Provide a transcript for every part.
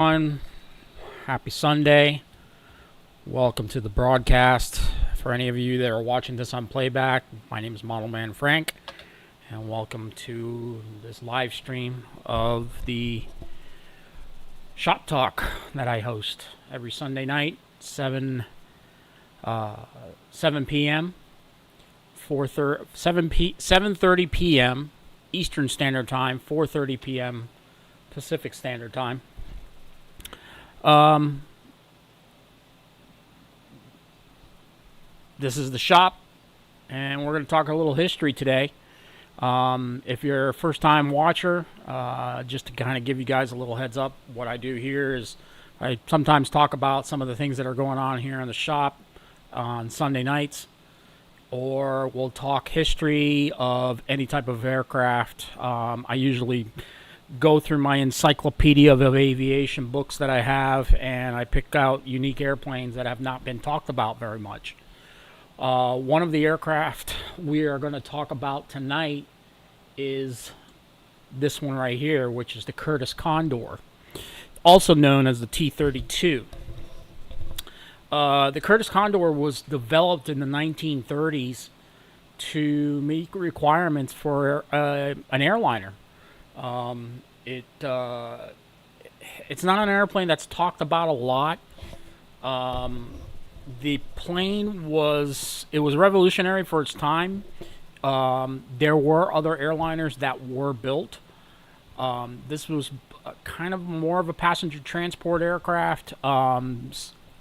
everyone. Happy Sunday. Welcome to the broadcast. For any of you that are watching this on playback, my name is Model Man Frank, and welcome to this live stream of the Shop Talk that I host every Sunday night, 7 p.m. 7:30 p.m. Eastern Standard Time, 4:30 p.m. Pacific Standard Time. This is the shop, and we're going to talk a little history today. If you're a first-time watcher, just to kind of give you guys a little heads up, what I do here is I sometimes talk about some of the things that are going on here in the shop on Sunday nights, or we'll talk history of any type of aircraft. I usually go through my encyclopedia of aviation books that I have, and I pick out unique airplanes that have not been talked about very much. One of the aircraft we are going to talk about tonight is this one right here, which is the Curtis Condor, also known as the T-32. The Curtis Condor was developed in the 1930s to meet requirements for an airliner. It's not an airplane that's talked about a lot. The plane was revolutionary for its time. There were other airliners that were built. This was kind of more of a passenger transport aircraft.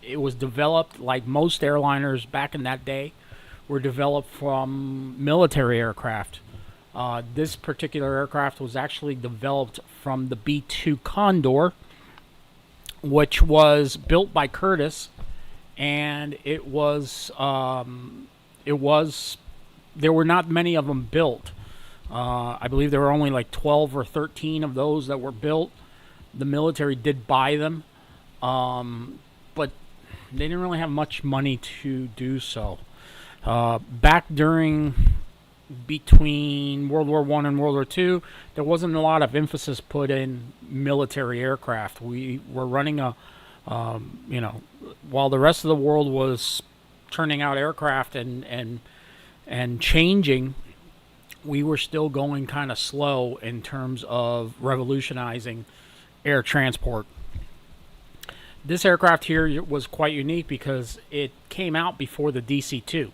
It was developed, like most airliners back in that day, were developed from military aircraft. This particular aircraft was actually developed from the B-2 Condor, which was built by Curtis, and there were not many of them built. I believe there were only like 12 or 13 of those that were built. The military did buy them, but they didn't really have much money to do so. Back between World War I and World War II, there wasn't a lot of emphasis put in military aircraft. We were running while the rest of the world was turning out aircraft and changing, we were still going kind of slow in terms of revolutionizing air transport. This aircraft here was quite unique because it came out before the DC-2.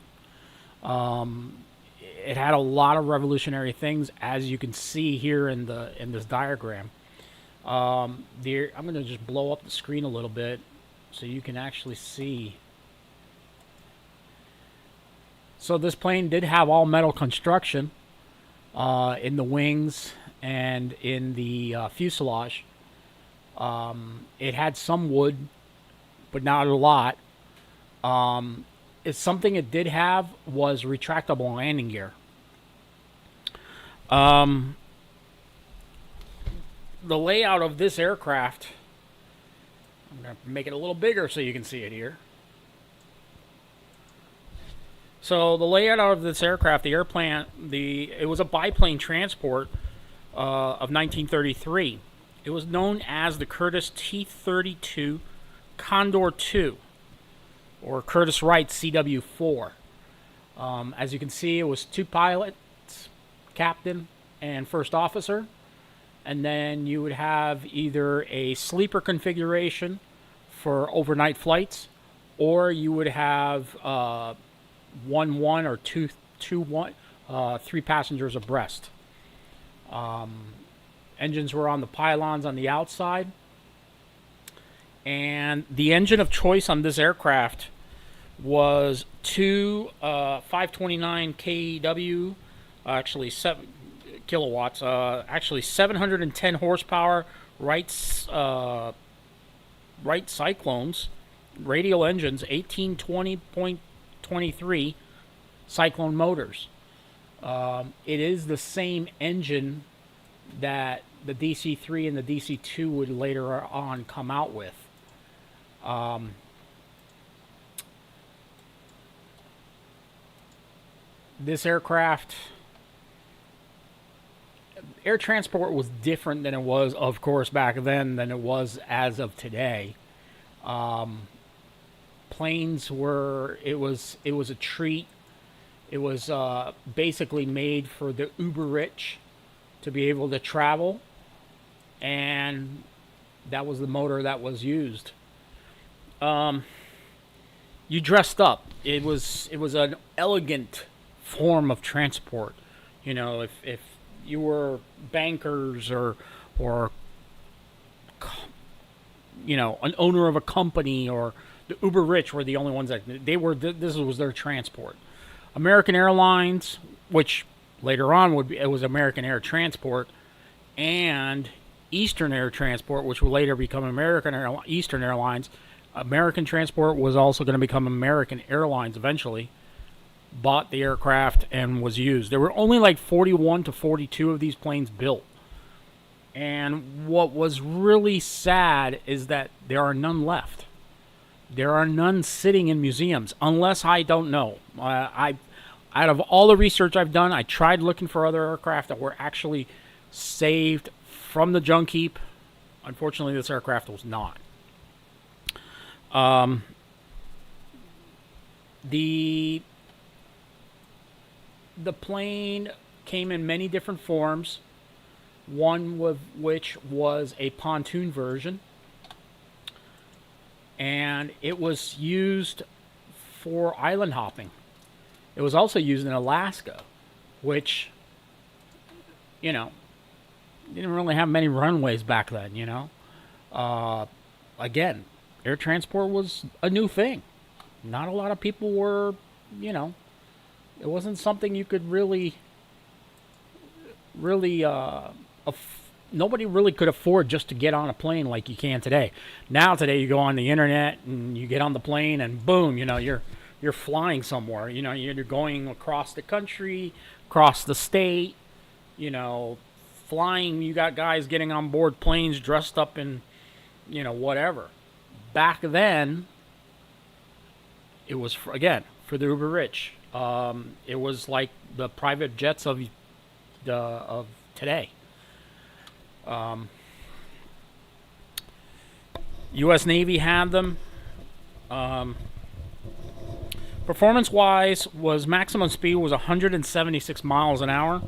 It had a lot of revolutionary things, as you can see here in this diagram. I'm going to just blow up the screen a little bit so you can actually see. So this plane did have all metal construction in the wings and in the fuselage. It had some wood, but not a lot. It's something it did have was retractable landing gear. The layout of this aircraft, I'm going to make it a little bigger so you can see it here. So the layout of this aircraft, it was a biplane transport of 1933. It was known as the Curtis T-32 Condor II, or Curtis Wright CW4. As you can see, it was two pilots, captain and first officer, and then you would have either a sleeper configuration for overnight flights, or you would have 1-1 or 2-2-1, 3 passengers abreast. Engines were on the pylons on the outside, and the engine of choice on this aircraft was two 529 kW, actually 7 kilowatts, actually 710 horsepower Wright Cyclones, radial engines, 1820.23 Cyclone motors. It is the same engine that the DC-3 and the DC-2 would later on come out with. This aircraft, air transport was different than it was, of course, back then than it was as of today. Planes were it was a treat. It was basically made for the uber rich to be able to travel, and that was the motor that was used. You dressed up. It was an elegant form of transport. If you were bankers or an owner of a company, or the uber rich were the only ones that they were. This was their transport. American Airlines, which later on it was American Air Transport, and Eastern Air Transport, which would later become Eastern Airlines. American Transport was also going to become American Airlines eventually. Bought the aircraft and was used. There were only like 41 to 42 of these planes built. And what was really sad is that there are none left. There are none sitting in museums, unless I don't know. Out of all the research I've done, I tried looking for other aircraft that were actually saved from the junk heap. Unfortunately, this aircraft was not. The plane came in many different forms. One of which was a pontoon version, and it was used for island hopping. It was also used in Alaska, which, didn't really have many runways back then. Again, air transport was a new thing. Not a lot of people were, it wasn't something you could really, nobody really could afford just to get on a plane like you can today. Now today you go on the internet and you get on the plane and boom, you're flying somewhere. You're going across the country, across the state, flying. You got guys getting on board planes dressed up in, whatever. Back then, it was for the uber rich. It was like the private jets of today. U.S. Navy had them. Performance-wise, maximum speed was 176 miles an hour.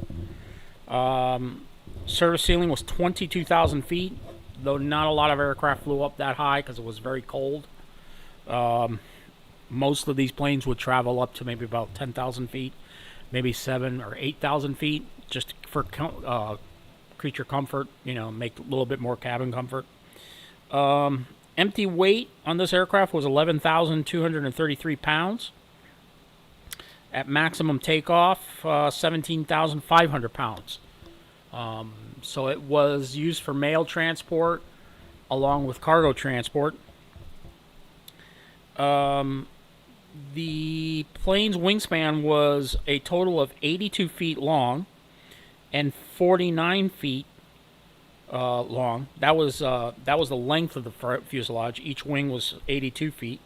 Service ceiling was 22,000 feet, though not a lot of aircraft flew up that high because it was very cold. Most of these planes would travel up to maybe about 10,000 feet, maybe 7,000 or 8,000 feet, just for creature comfort, make a little bit more cabin comfort. Empty weight on this aircraft was 11,233 pounds. At maximum takeoff, 17,500 pounds. So it was used for mail transport along with cargo transport. The plane's wingspan was a total of 82 feet long and 49 feet long. That was the length of the fuselage. Each wing was 82 feet.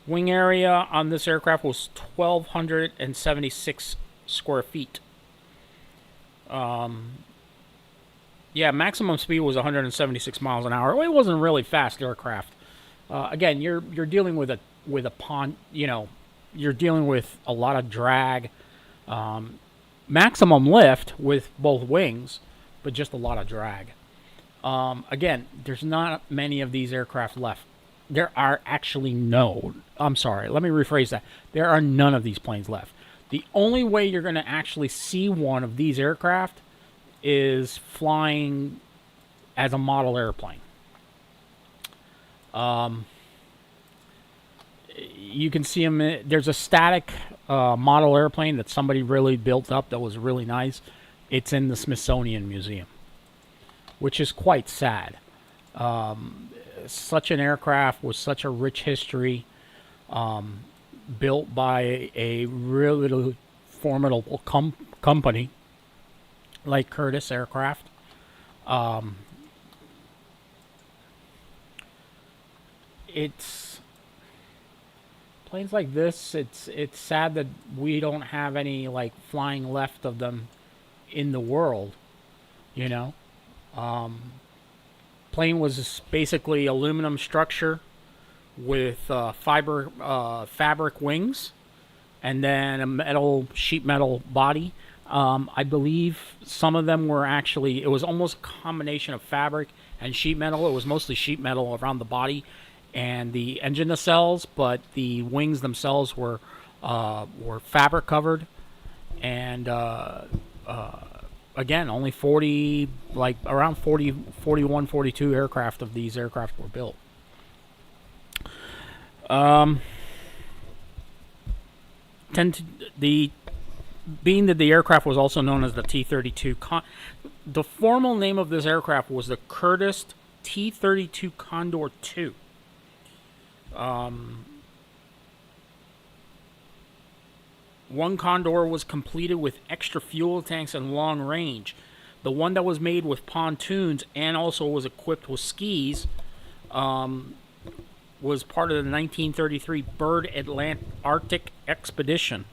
Wing area on this aircraft was 1,276 square feet. Maximum speed was 176 miles an hour. It wasn't really fast aircraft. Again, you're dealing with a pond. You're dealing with a lot of drag. Maximum lift with both wings, but just a lot of drag. Again, there's not many of these aircraft left. There are actually no. I'm sorry. Let me rephrase that. There are none of these planes left. The only way you're going to actually see one of these aircraft is flying as a model airplane. You can see them. There's a static model airplane that somebody really built up that was really nice. It's in the Smithsonian Museum, which is quite sad. Such an aircraft with such a rich history, built by a really formidable company like Curtis Aircraft. planes like this, it's sad that we don't have any like flying left of them in the world. You know, plane was basically aluminum structure with fabric wings, and then a sheet metal body. I believe some of them were actually, it was almost a combination of fabric and sheet metal. It was mostly sheet metal around the body and the engine nacelles, but the wings themselves were fabric covered. And again, only 40, like around 40, 41, 42 aircraft of these aircraft were built. Being that the aircraft was also known as the T-32, the formal name of this aircraft was the Curtis T-32 Condor II. One Condor was completed with extra fuel tanks and long range. The one that was made with pontoons and also was equipped with skis was part of the 1933 Byrd Arctic expedition.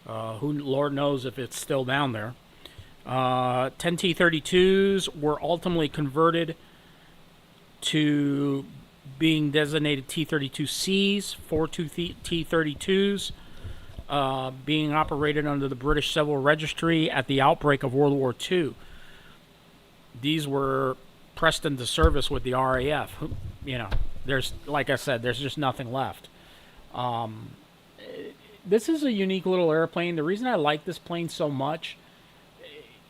Who Lord knows if it's still down there. 10 T-32s were ultimately converted to being designated T-32Cs, 4 T-32s, being operated under the British Civil Registry at the outbreak of World War II. These were pressed into service with the RAF. You know, there's, like I said, there's just nothing left. This is a unique little airplane. The reason I like this plane so much,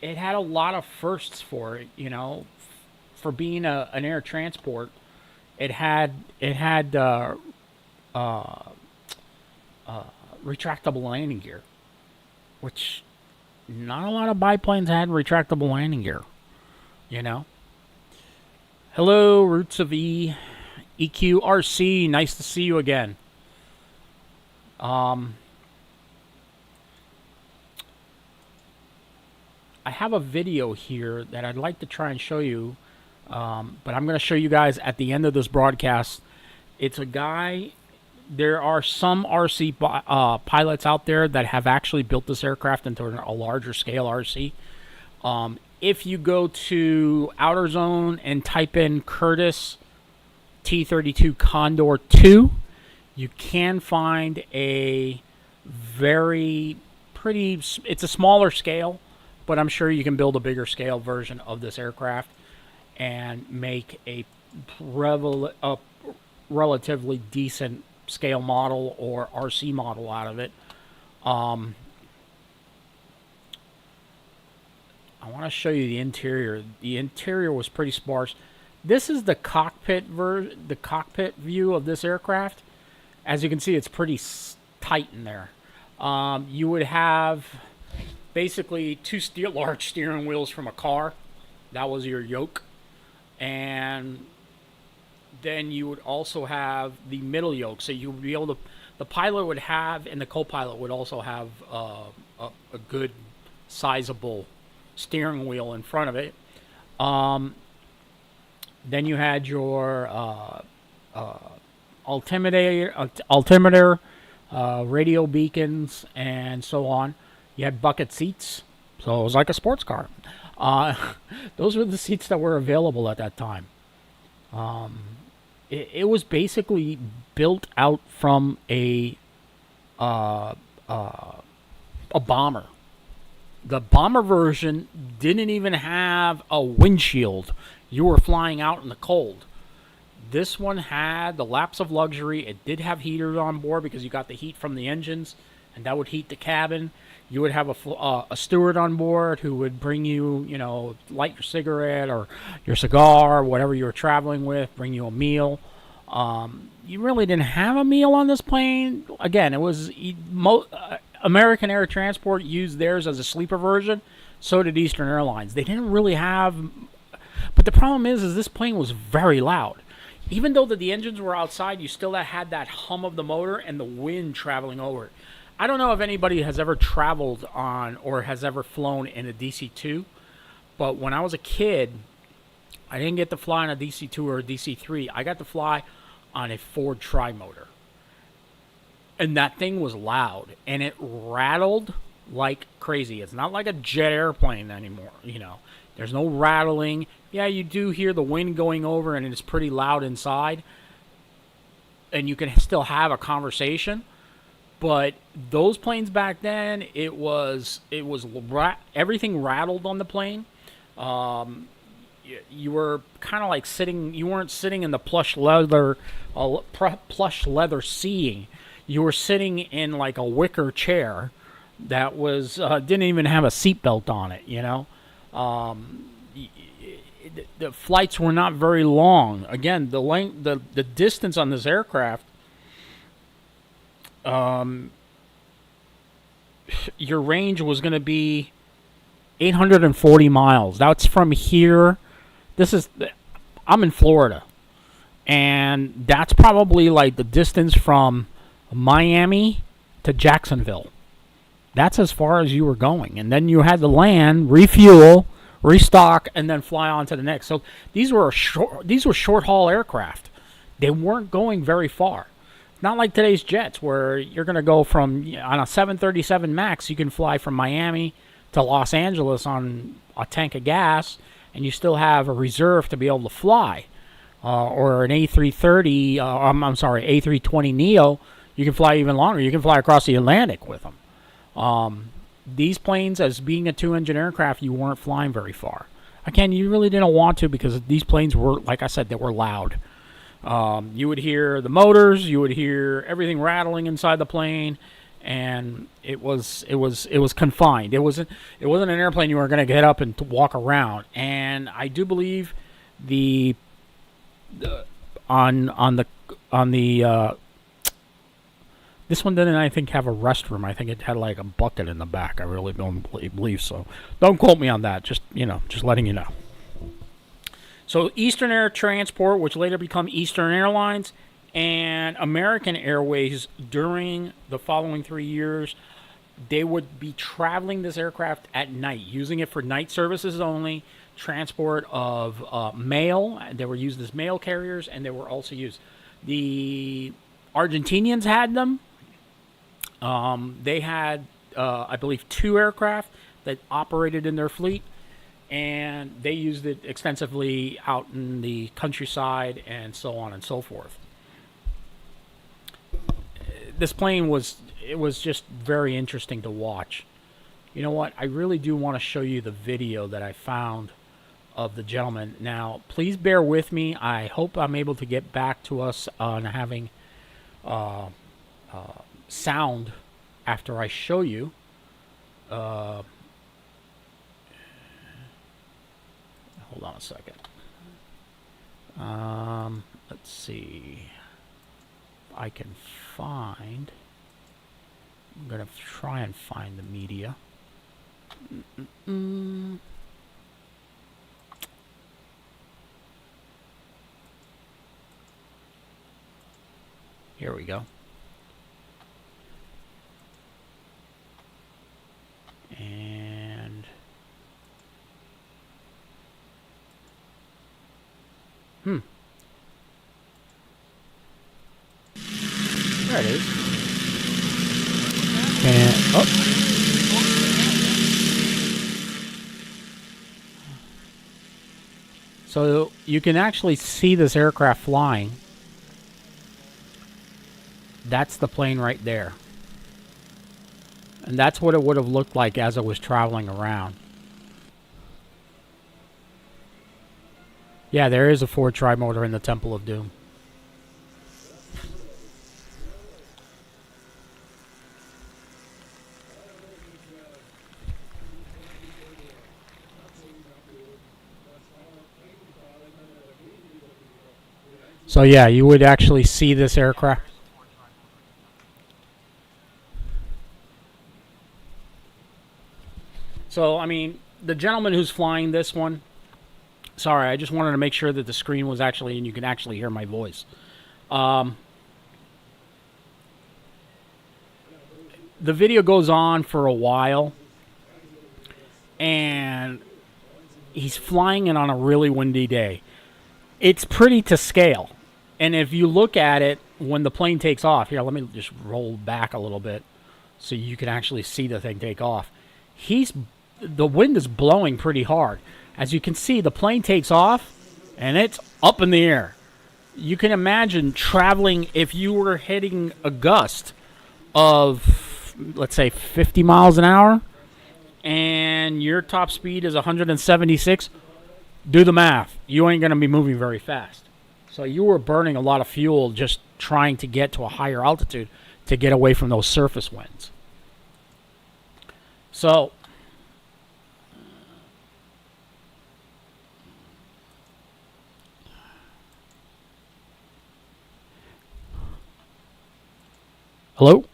it had a lot of firsts for it, you know, for being an air transport. It had retractable landing gear, which not a lot of biplanes had retractable landing gear, you know. Hello, Roots of E, EQRC, nice to see you again. I have a video here that I'd like to try and show you, but I'm going to show you guys at the end of this broadcast. It's a guy. There are some RC pilots out there that have actually built this aircraft into a larger scale RC. If you go to Outer Zone and type in Curtis T-32 Condor 2, you can find a very pretty, it's a smaller scale, but I'm sure you can build a bigger scale version of this aircraft and make a relatively decent scale model or RC model out of it. I want to show you the interior. The interior was pretty sparse. This is the cockpit view of this aircraft. As you can see, it's pretty tight in there. You would have basically two large steering wheels from a car. That was your yoke. And then you would also have the middle yoke. So you would be able to, the pilot would have, and the co-pilot would also have a good sizable steering wheel in front of it. Then you had your altimeter, radio beacons, and so on. You had bucket seats, so it was like a sports car. Those were the seats that were available at that time. It was basically built out from a bomber. The bomber version didn't even have a windshield. You were flying out in the cold. This one had the laps of luxury. It did have heaters on board because you got the heat from the engines, and that would heat the cabin. You would have a steward on board who would bring you, you know, light your cigarette or your cigar, whatever you were traveling with, bring you a meal. You really didn't have a meal on this plane. Again, it was American Air Transport used theirs as a sleeper version. So did Eastern Airlines. They didn't really have, but the problem is this plane was very loud. Even though the engines were outside, you still had that hum of the motor and the wind traveling over it. I don't know if anybody has ever traveled on or has ever flown in a DC-2, but when I was a kid, I didn't get to fly on a DC-2 or a DC-3. I got to fly on a Ford tri-motor. And that thing was loud, and it rattled like crazy. It's not like a jet airplane anymore, you know. There's no rattling. Yeah, you do hear the wind going over, and it's pretty loud inside, and you can still have a conversation. But those planes back then, everything rattled on the plane. You were kind of like sitting. You weren't sitting in the plush leather seating. You were sitting in like a wicker chair that was didn't even have a seatbelt on it. You know, the flights were not very long. Again, the distance on this aircraft. Your range was going to be 840 miles. That's from here. I'm in Florida, and that's probably like the distance from Miami to Jacksonville. That's as far as you were going, and then you had to land, refuel, restock, and then fly on to the next. So these were short haul aircraft. They weren't going very far. Not like today's jets, where you're going to go from, on a 737 MAX, you can fly from Miami to Los Angeles on a tank of gas, and you still have a reserve to be able to fly. Or an A330, A320 Neo, you can fly even longer. You can fly across the Atlantic with them. These planes, as being a two-engine aircraft, you weren't flying very far. Again, you really didn't want to, because these planes were, like I said, they were loud. You would hear the motors, you would hear everything rattling inside the plane, and it was confined. It wasn't an airplane you were going to get up and to walk around. And I do believe on the this one didn't, I think, have a restroom. I think it had like a bucket in the back. I really don't believe so. Don't quote me on that. Just letting you know. So Eastern Air Transport, which later became Eastern Airlines, and American Airways, during the following 3 years, they would be traveling this aircraft at night, using it for night services only, transport of mail. They were used as mail carriers, and they were also used. The Argentinians had them. They had, I believe, 2 aircraft that operated in their fleet. And they used it extensively out in the countryside and so on and so forth. This plane was just very interesting to watch. You know what? I really do want to show you the video that I found of the gentleman. Now, please bear with me. I hope I'm able to get back to us on having sound after I show you. Hold on a second. Let's see if I can find. I'm going to try and find the media. Here we go. And there it is. And so you can actually see this aircraft flying. That's the plane right there. And that's what it would have looked like as it was traveling around. Yeah, there is a Ford tri-motor in the Temple of Doom. So yeah, you would actually see this aircraft. So, I mean, the gentleman who's flying this one, sorry, I just wanted to make sure that the screen was actually, and you can actually hear my voice. The video goes on for a while, and he's flying it on a really windy day. It's pretty to scale. And if you look at it, when the plane takes off, here, let me just roll back a little bit so you can actually see the thing take off. The wind is blowing pretty hard. As you can see, the plane takes off and it's up in the air. You can imagine traveling if you were hitting a gust of, let's say, 50 miles an hour and your top speed is 176. Do the math. You ain't going to be moving very fast. So you were burning a lot of fuel just trying to get to a higher altitude to get away from those surface winds. So hello?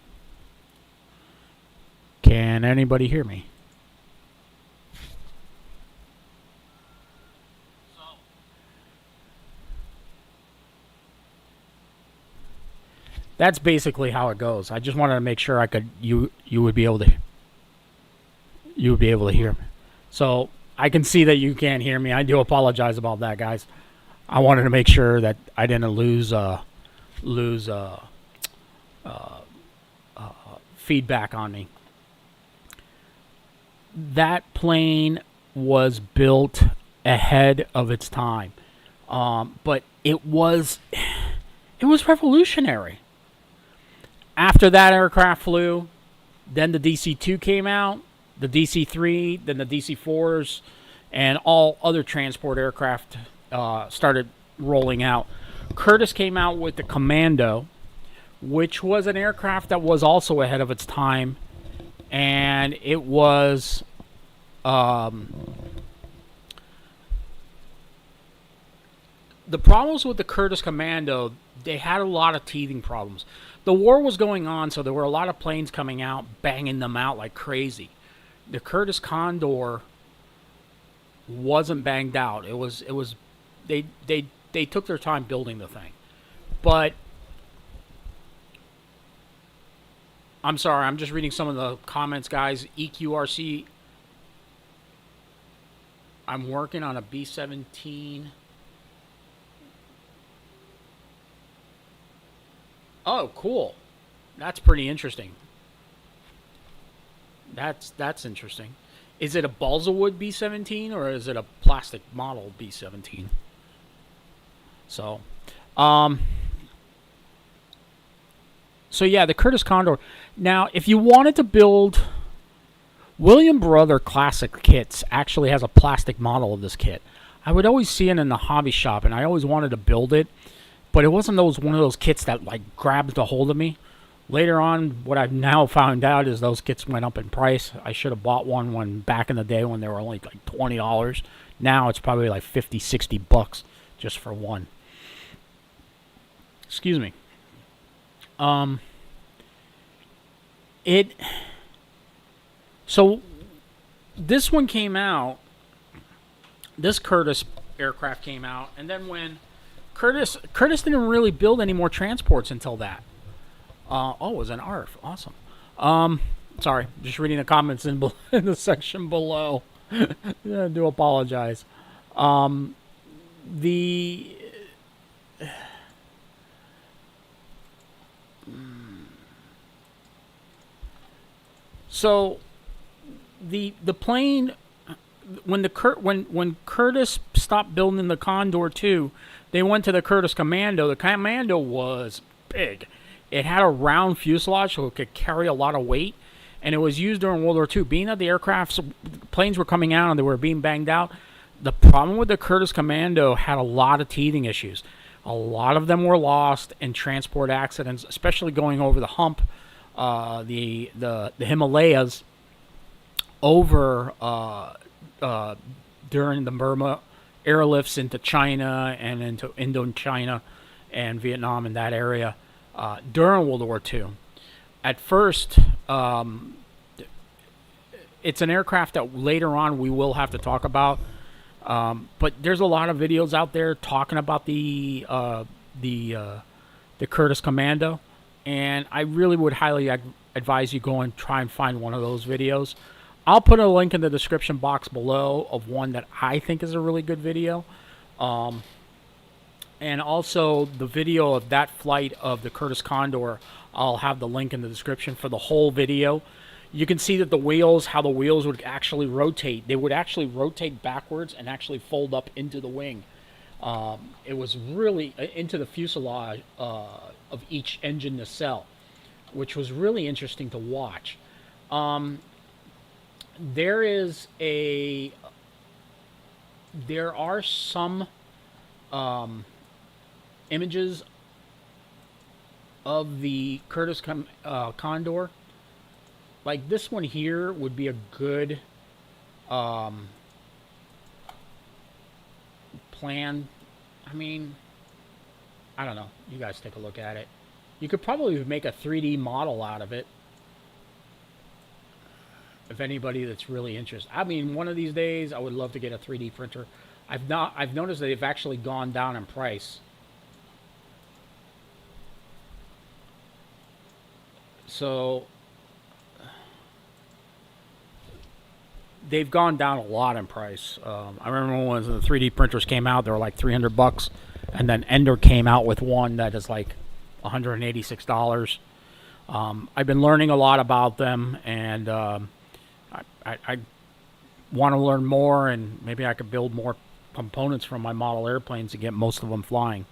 Can anybody hear me? That's basically how it goes. I just wanted to make sure you would be able to hear me. So I can see that you can't hear me. I do apologize about that, guys. I wanted to make sure that I didn't lose feedback on me. That plane was built ahead of its time, but it was revolutionary. After that aircraft flew, then the DC-2 came out, the DC-3, then the DC-4s, and all other transport aircraft started rolling out. Curtis came out with the Commando, which was an aircraft that was also ahead of its time, and it was the problems with the Curtis Commando, they had a lot of teething problems. The war was going on, so there were a lot of planes coming out, banging them out like crazy. The Curtis Condor wasn't banged out. They took their time building the thing. But I'm sorry, I'm just reading some of the comments, guys. EQRC, I'm working on a B-17. Oh, cool. That's pretty interesting. That's interesting. Is it a balsa wood B-17 or is it a plastic model B-17? So yeah, the Curtis Condor. Now, if you wanted to build, William Brother Classic Kits actually has a plastic model of this kit. I would always see it in the hobby shop, and I always wanted to build it. But it wasn't one of those kits that like grabbed a hold of me. Later on, what I've now found out is those kits went up in price. I should have bought one when back in the day when they were only like $20. Now it's probably like 50, 60 bucks just for one. Excuse me. So this one came out. This Curtis aircraft came out, and then when Curtis didn't really build any more transports until that. Oh, it was an ARF. Awesome. Sorry, just reading the comments in the section below. I do apologize. So the plane, when Curtis stopped building the Condor 2, they went to the Curtis Commando. The Commando was big. It had a round fuselage, so it could carry a lot of weight, and it was used during World War II. Being that the planes were coming out and they were being banged out, the problem with the Curtis Commando had a lot of teething issues. A lot of them were lost in transport accidents, especially going over the hump, the Himalayas, over during the Burma airlifts into China and into Indochina and Vietnam in that area during World War II. At first, it's an aircraft that later on we will have to talk about, but there's a lot of videos out there talking about the Curtis Commando, and I really would highly advise you go and try and find one of those videos. I'll put a link in the description box below of one that I think is a really good video. And also the video of that flight of the Curtis Condor, I'll have the link in the description for the whole video. You can see that how the wheels would actually rotate. They would actually rotate backwards and actually fold up into the wing. It was really into the fuselage of each engine nacelle, which was really interesting to watch. There are some images of the Curtis Condor. Like this one here would be a good plan. I mean, I don't know. You guys take a look at it. You could probably make a 3D model out of it. If anybody that's really interested. I mean, one of these days I would love to get a 3D printer. I've noticed that they've actually gone down in price. So they've gone down a lot in price. I remember when the 3D printers came out, they were like $300, and then Ender came out with one that is like $186. I've been learning a lot about them, and I want to learn more, and maybe I could build more components from my model airplanes to get most of them flying.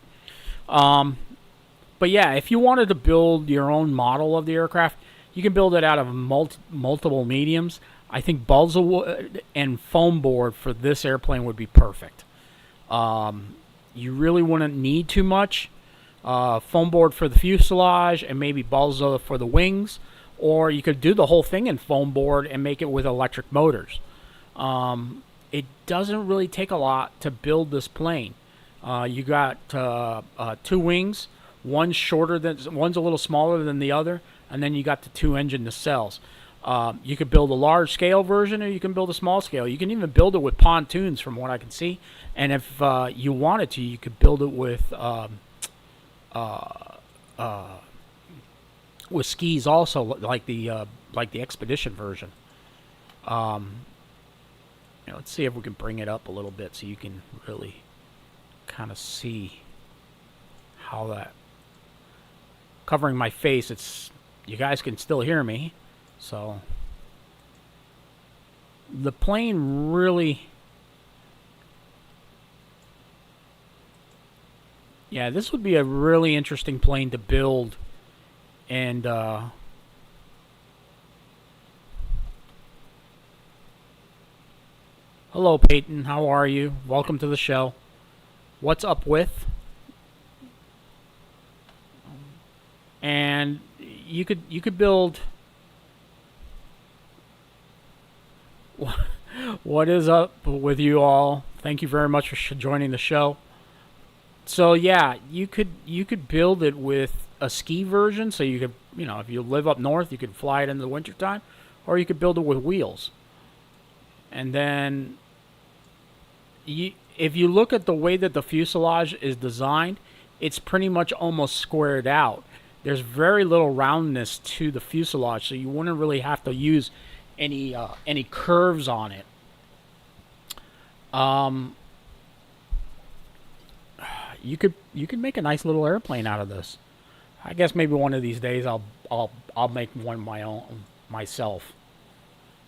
But yeah, if you wanted to build your own model of the aircraft, you can build it out of multiple mediums. I think balsa wood and foam board for this airplane would be perfect. You really wouldn't need too much. Foam board for the fuselage and maybe balsa for the wings. Or you could do the whole thing in foam board and make it with electric motors. It doesn't really take a lot to build this plane. You got two wings. One's a little smaller than the other, and then you got the two engine nacelles. You could build a large scale version, or you can build a small scale. You can even build it with pontoons, from what I can see. And if you wanted to, you could build it with skis also, like the Expedition version. Let's see if we can bring it up a little bit so you can really kind of see how that. Covering my face, you guys can still hear me, so the plane really, yeah, this would be a really interesting plane to build. And hello, Peyton. How are you? Welcome to the show. What's up with? And you could build. What is up with you all? Thank you very much for joining the show. So yeah, you could build it with a ski version. So you could, if you live up north, you could fly it in the wintertime, or you could build it with wheels. And then if you look at the way that the fuselage is designed, it's pretty much almost squared out. There's very little roundness to the fuselage, so you wouldn't really have to use any curves on it. You could make a nice little airplane out of this. I guess maybe one of these days I'll make one of my own myself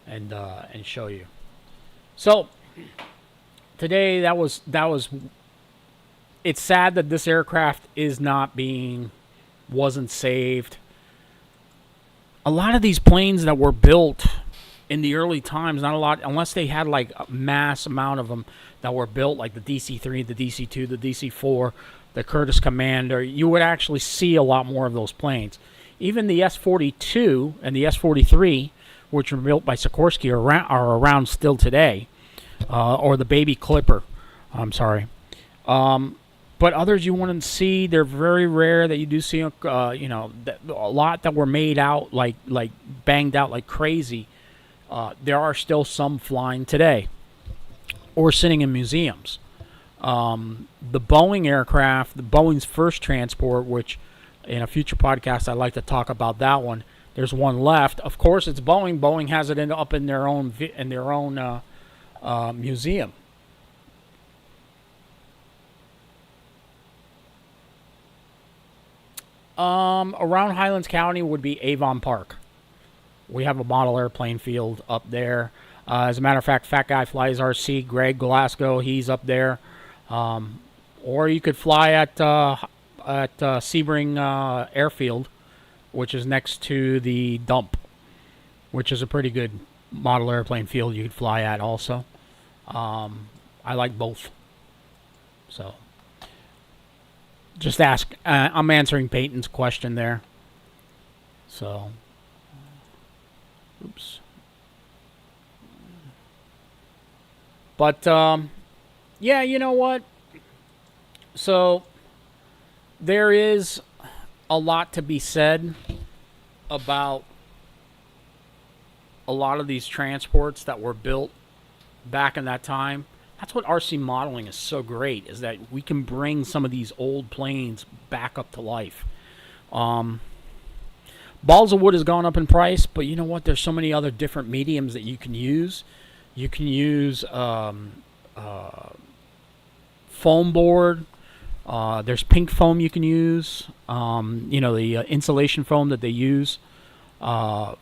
and show you. So today that was. It's sad that this aircraft wasn't saved. A lot of these planes that were built in the early times, not a lot, unless they had like a mass amount of them that were built, like the DC-3, the DC-2, the DC-4, the Curtis Commander, you would actually see a lot more of those planes. Even the S-42 and the S-43, which were built by Sikorsky, are around still today, or the Baby Clipper. I'm sorry. But others you wouldn't see. They're very rare that you do see. A lot that were made out like banged out like crazy. There are still some flying today, or sitting in museums. The Boeing aircraft, the Boeing's first transport, which in a future podcast I'd like to talk about that one. There's one left. Of course, it's Boeing. Boeing has it up in their own museum. Around Highlands County would be Avon Park. We have a model airplane field up there. As a matter of fact, Fat Guy Flies RC, Greg Glasgow, he's up there. Or you could fly at Sebring Airfield, which is next to the dump, which is a pretty good model airplane field you could fly at also. I like both. So, just ask. I'm answering Peyton's question there. So, oops. But, yeah, you know what? So, there is a lot to be said about a lot of these transports that were built back in that time. That's what RC modeling is so great, is that we can bring some of these old planes back up to life. Balsa wood has gone up in price, but you know what? There's so many other different mediums that you can use. You can use Foamboard. There's pink foam you can use. The insulation foam that they use for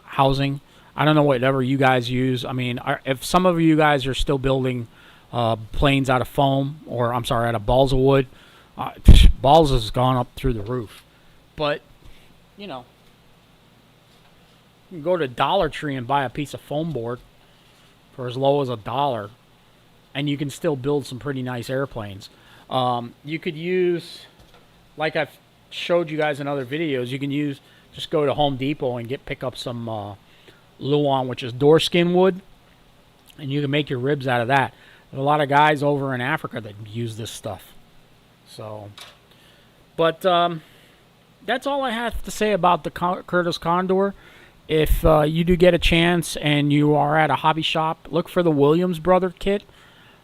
housing. I don't know whatever you guys use. I mean, if some of you guys are still building planes out of foam, or I'm sorry, out of balsa wood, balsa's gone up through the roof. But, you can go to Dollar Tree and buy a piece of foam board for as low as $1, and you can still build some pretty nice airplanes. You could use, like I've showed you guys in other videos, you can just go to Home Depot and pick up some Luan, which is door skin wood, and you can make your ribs out of that. There's a lot of guys over in Africa that use this stuff. So, but that's all I have to say about the Curtis Condor. If you do get a chance and you are at a hobby shop, look for the Williams Brother kit.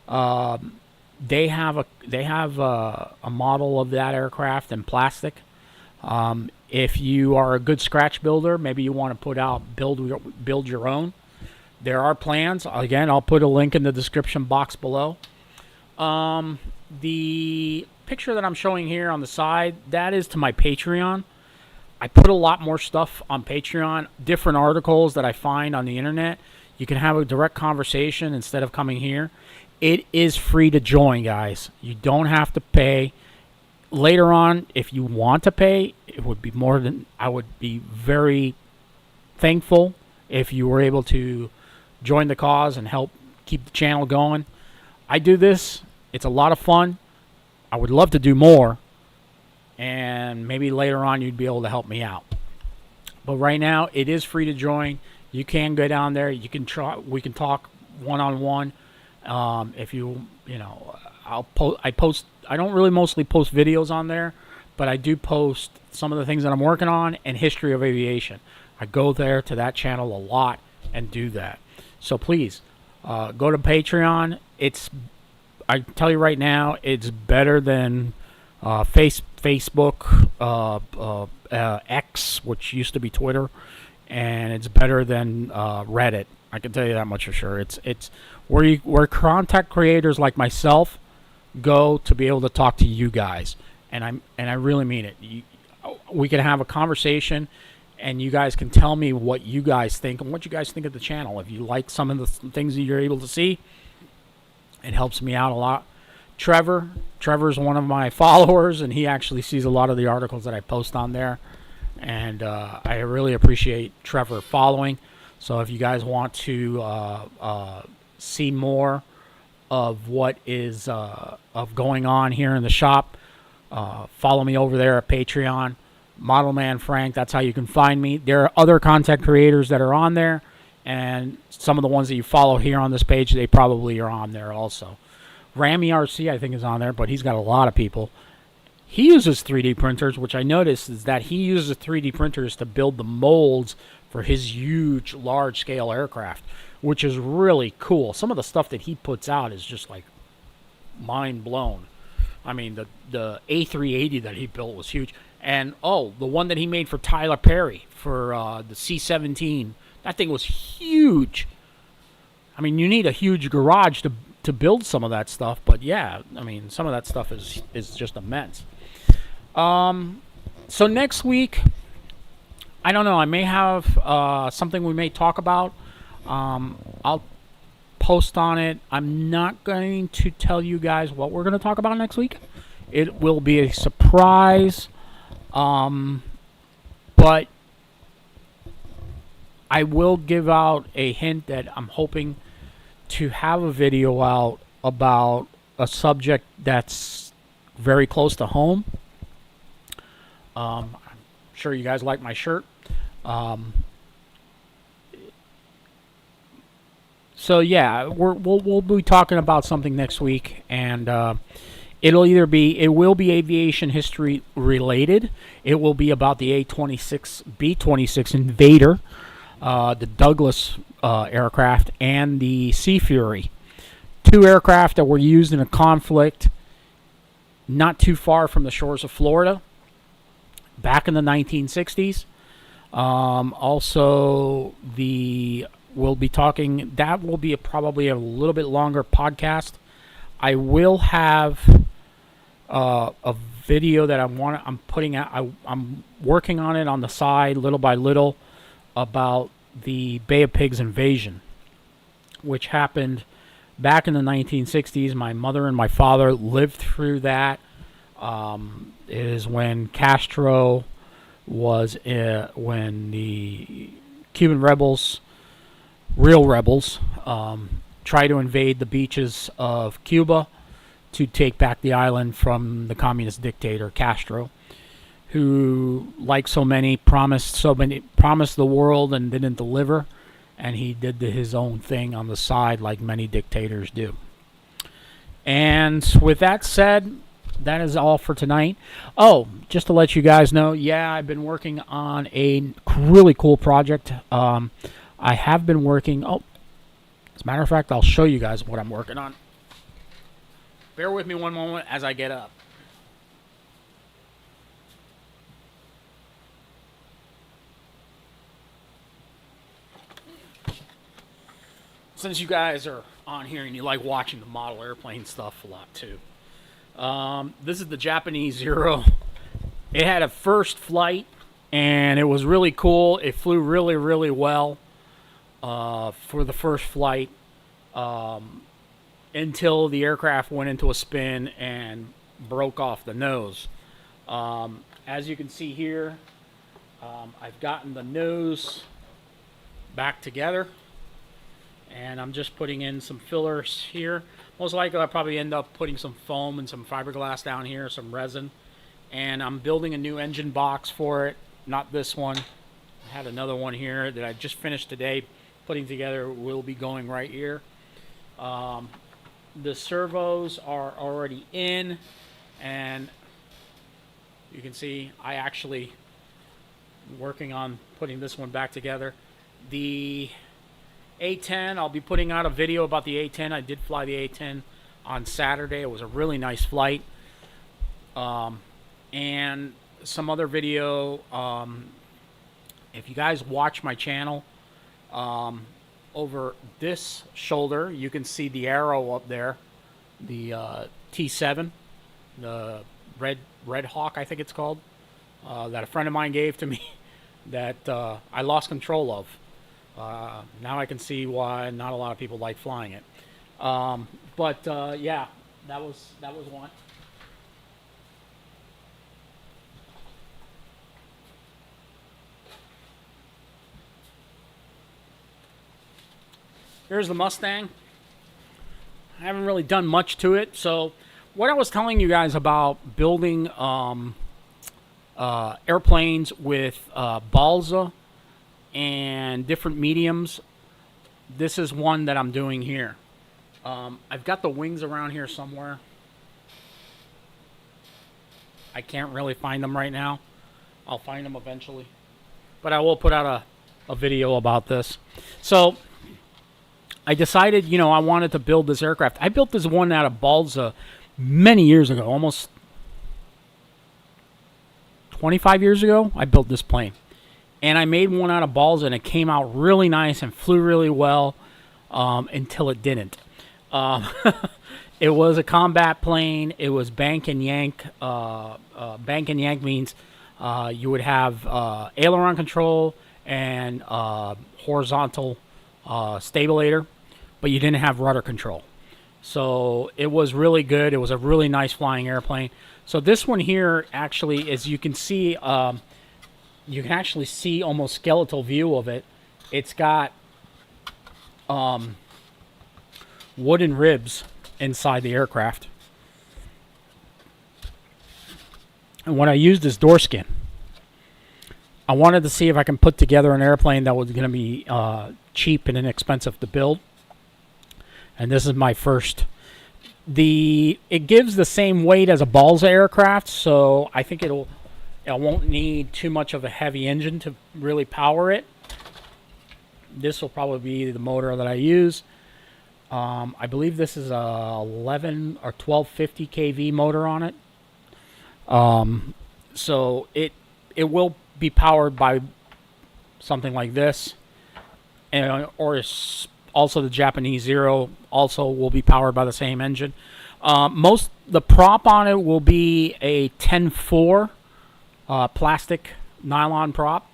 They have a model of that aircraft in plastic. If you are a good scratch builder, maybe you want to build your own. There are plans. Again, I'll put a link in the description box below. The picture that I'm showing here on the side, that is to my Patreon. I put a lot more stuff on Patreon, different articles that I find on the internet. You can have a direct conversation instead of coming here. It is free to join, guys. You don't have to pay. Later on, if you want to pay, it would be more than, I would be very thankful if you were able to join the cause and help keep the channel going. I do this. It's a lot of fun. I would love to do more, and maybe later on you'd be able to help me out. But right now, it is free to join. You can go down there. You can try. We can talk one-on-one. If I post. I don't really mostly post videos on there, but I do post some of the things that I'm working on and history of aviation. I go there to that channel a lot and do that. So please go to Patreon. I tell you right now, it's better than Facebook, X, which used to be Twitter, and it's better than Reddit. I can tell you that much for sure. It's where content creators like myself go to be able to talk to you guys, and I really mean it. We can have a conversation, and you guys can tell me what you guys think and what you guys think of the channel. If you like some of the things that you're able to see, it helps me out a lot. Trevor's one of my followers, and he actually sees a lot of the articles that I post on there, and I really appreciate Trevor following. So if you guys want to see more of what is going on here in the shop, follow me over there at Patreon, Model Man Frank. That's how you can find me. There are other content creators that are on there, and some of the ones that you follow here on this page, they probably are on there also. Ramy RC, I think, is on there, but he's got a lot of people. He uses 3D printers, which I noticed is that he uses 3D printers to build the molds for his huge, large-scale aircraft, which is really cool. Some of the stuff that he puts out is just like mind blown. I mean, the A380 that he built was huge. And, the one that he made for Tyler Perry for the C-17, that thing was huge. I mean, you need a huge garage to build some of that stuff. But, yeah, I mean, some of that stuff is just immense. So next week, I don't know. I may have something we may talk about. I'll post on it. I'm not going to tell you guys what we're going to talk about next week. It will be a surprise. But I will give out a hint that I'm hoping to have a video out about a subject that's very close to home. I'm sure you guys like my shirt. So yeah, we'll be talking about something next week, and it will be aviation history related. It will be about the B-26 Invader, the Douglas aircraft, and the Sea Fury, 2 aircraft that were used in a conflict not too far from the shores of Florida back in the 1960s. Also, we'll be talking. That will be probably a little bit longer podcast. I will have a video that I'm putting out. I'm working on it on the side, little by little, about the Bay of Pigs invasion, which happened back in the 1960s. My mother and my father lived through that. It is when Castro was when the Cuban rebels, real rebels, tried to invade the beaches of Cuba to take back the island from the communist dictator Castro, who, like so many, promised the world and didn't deliver, and he did his own thing on the side, like many dictators do. And with that said, that is all for tonight. Oh, just to let you guys know, yeah, I've been working on a really cool project. I have been working. Oh, as a matter of fact, I'll show you guys what I'm working on. Bear with me one moment as I get up. Since you guys are on here and you like watching the model airplane stuff a lot too. This is the Japanese Zero. It had a first flight and it was really cool. It flew really, really well for the first flight until the aircraft went into a spin and broke off the nose. As you can see here, I've gotten the nose back together, and I'm just putting in some fillers here. Most likely I'll probably end up putting some foam and some fiberglass down here, some resin, and I'm building a new engine box for it. Not this one. I had another one here that I just finished today putting together. Will be going right here. The servos are already in, and you can see I actually working on putting this one back together. The A-10, I'll be putting out a video about the A-10. I did fly the A-10 on Saturday. It was a really nice flight. And some other video. If you guys watch my channel, over this shoulder, you can see the arrow up there, the T7, the Red Hawk, I think it's called, that a friend of mine gave to me that I lost control of. Now I can see why not a lot of people like flying it. Yeah, that was one. Here's the Mustang. I haven't really done much to it. So what I was telling you guys about building airplanes with balsa and different mediums, this is one that I'm doing here. I've got the wings around here somewhere. I can't really find them right now. I'll find them eventually. But I will put out a video about this. So I decided, I wanted to build this aircraft. I built this one out of balsa many years ago, almost 25 years ago. I built this plane. And I made one out of balsa, and it came out really nice and flew really well until it didn't. It was a combat plane. It was bank and yank. Bank and yank means You would have aileron control and horizontal stabilator, but you didn't have rudder control. So it was really good. It was a really nice flying airplane. So this one here actually, as you can see, you can actually see almost skeletal view of it. It's got wooden ribs inside the aircraft. And what I used is door skin. I wanted to see if I can put together an airplane that was going to be cheap and inexpensive to build. And this is my first. It gives the same weight as a Balsa aircraft, so I think it won't need too much of a heavy engine to really power it. This will probably be the motor that I use. I believe this is a 11 or 1250 kV motor on it. So it will be powered by something like this, and or also the Japanese Zero also will be powered by the same engine. The prop on it will be a 10-4 plastic nylon prop,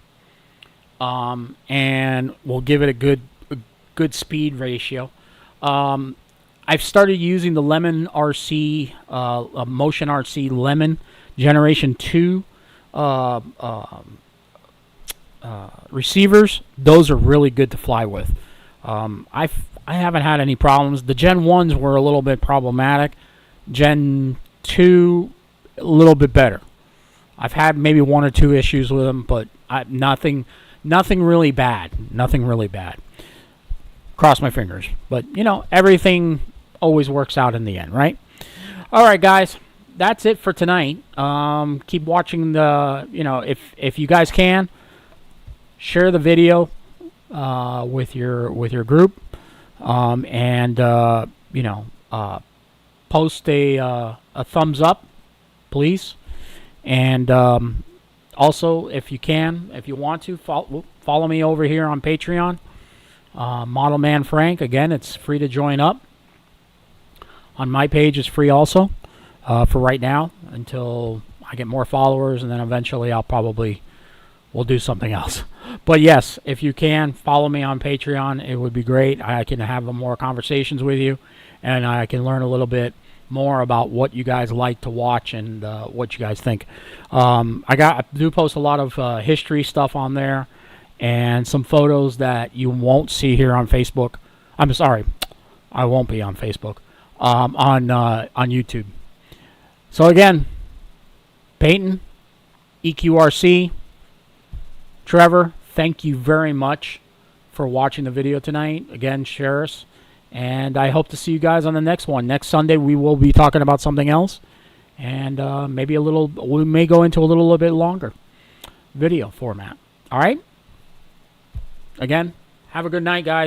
and we'll give it a good speed ratio. I've started using the Lemon RC, Motion RC Lemon Generation 2 receivers. Those are really good to fly with. I haven't had any problems. The Gen 1s were a little bit problematic. Gen 2, a little bit better. I've had maybe one or two issues with them, but nothing really bad. Nothing really bad. Cross my fingers. But, everything always works out in the end, right? All right, guys. That's it for tonight. Keep watching if you guys can, share the video with your group, and post a thumbs up, please. And also, if you want to, follow me over here on Patreon, Model Man Frank. Again, it's free to join up. On my page, it's free also. For right now, until I get more followers, and then eventually we'll do something else. But yes, if you can, follow me on Patreon. It would be great. I can have more conversations with you, and I can learn a little bit more about what you guys like to watch and what you guys think. I do post a lot of history stuff on there, and some photos that you won't see here on Facebook. I'm sorry, I won't be on Facebook. On YouTube. So again, Peyton, EQRC, Trevor, thank you very much for watching the video tonight. Again, share us. And I hope to see you guys on the next one. Next Sunday, we will be talking about something else. And we may go into a little bit longer video format. All right? Again, have a good night, guys.